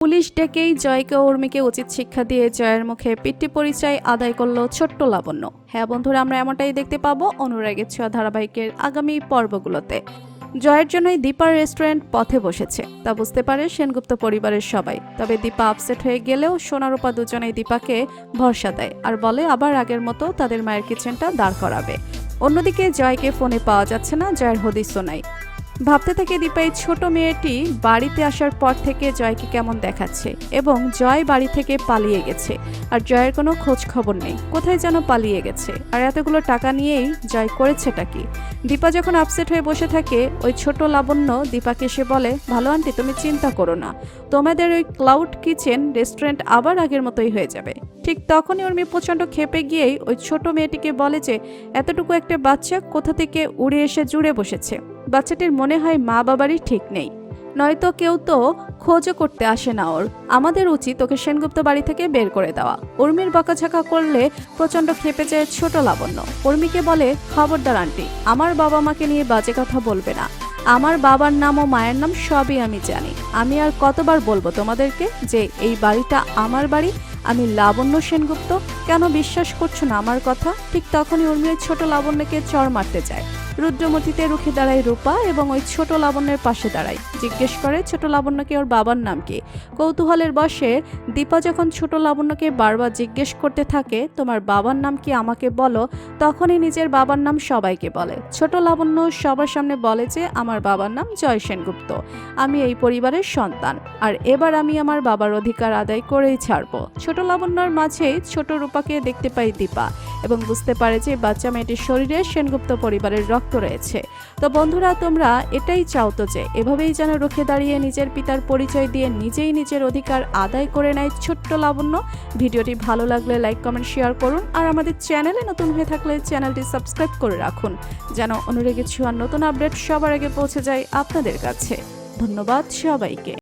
Police ডেকেই জয়কে ও উর্মিকে উচিত শিক্ষা দিয়ে জয়ের মুখে পিতৃ পরিচয় আদায় করলো ছোট্ট লাবণ্য। হ্যাঁ বন্ধুরা, আমরা এমনটাই দেখতে পাবো অনুরাগের ছোঁয়া ধারাবাহিকের আগামী পর্বগুলোতে। জয়ের জন্যই দীপার রেস্টুরেন্ট পথে বসেছে তা বুঝতে পারে সেনগুপ্ত পরিবারের সবাই। তবে দীপা আপসেট হয়ে গেলেও সোনারূপা দুজনেই দীপাকে ভরসা দেয় আর বলে আবার আগের মতো তাদের মায়ের কিচেনটা দাঁড় করাবে। অন্যদিকে জয়কে ফোনে পাওয়া যাচ্ছে না, জয়ের হদিসও নাই। ভাবতে থাকে দীপা এই ছোট মেয়েটি বাড়িতে আসার পর থেকে জয়কে কেমন দেখাচ্ছে এবং জয় বাড়ি থেকে পালিয়ে গেছে আর জয়ের কোনো খোঁজ খবর নেই, কোথায় যেন পালিয়ে গেছে। আর এতগুলো টাকা নিয়েই জয় করেছেটা কি? দীপা যখন আপসেট হয়ে বসে থাকে, ওই ছোট লাবণ্য দীপাকে এসে বলে, ভালো আন্টি তুমি চিন্তা করো না, তোমাদের ওই ক্লাউড কিচেন রেস্টুরেন্ট আবার আগের মতোই হয়ে যাবে। ঠিক তখনই উর্মি প্রচণ্ড ক্ষেপে গিয়েই ওই ছোট মেয়েটিকে বলে যে এতটুকু একটা বাচ্চা কোথা থেকে উড়ে এসে জুড়ে বসেছে। বাচ্চাটির মনে হয় মা বাবারই ঠিক নেই, নয়তো কেউ তো খোঁজও করতে আসে না ওর। আমাদের উচিত ওকে সেনগুপ্ত বাড়ি থেকে বের করে দেওয়া। উর্মির বকাঝকা করলে প্রচণ্ড ক্ষেপে যায় ছোট লাবণ্য। উর্মিকে বলে, খবরদার আন্টি, আমার বাবা মাকে নিয়ে বাজে কথা বলবে না। আমার বাবার নাম ও মায়ের নাম সবই আমি জানি। আমি আর কতবার বলবো তোমাদেরকে যে এই বাড়িটা আমার বাড়ি, আমি লাবণ্য সেনগুপ্ত। কেন বিশ্বাস করছো না আমার কথা? ঠিক তখনই উর্মি ওই ছোট লাবণ্যকে চড় মারতে যায়। রুদ্রমতিতে রুখে দাঁড়ায় রূপা এবং ওই ছোট লাবণ্যের পাশে দাঁড়ায়। জিজ্ঞেস করে ছোট লাবণ্যকে ওর বাবার নাম কি। কৌতূহলের বশে দীপা যখন ছোট লাবণ্যকে বারবার জিজ্ঞেস করতে থাকে তোমার বাবার নাম কি আমাকে বলো, তখনই নিজের বাবার নাম সবাইকে বলে। ছোট লাবণ্য সবার সামনে বলে যে আমার বাবার নাম জয় সেনগুপ্ত, আমি এই পরিবারের সন্তান, আর এবার আমি আমার বাবার অধিকার আদায় করেই ছাড়বো। ছোট লাবণ্যর মাঝেই ছোট রূপাকে দেখতে পাই দীপা এবং বুঝতে পারে যে বাচ্চা মেয়েটির শরীরে সেনগুপ্ত পরিবারের রক্ত রয়েছে। তো বন্ধুরা, তোমরা এটাই চাও তো যে এভাবেই যেন রুখে দাঁড়িয়ে নিজের পিতার পরিচয় দিয়ে নিজেই নিজের অধিকার আদায় করে নেয় ছোট্ট লাবণ্য। ভিডিওটি ভালো লাগলে লাইক কমেন্ট শেয়ার করুন আর আমাদের চ্যানেলে নতুন হয়ে থাকলে চ্যানেলটি সাবস্ক্রাইব করে রাখুন যেন অনুরাগের ছোঁয়ার নতুন আপডেট সবার আগে পৌঁছে যায় আপনাদের কাছে। ধন্যবাদ সবাইকে।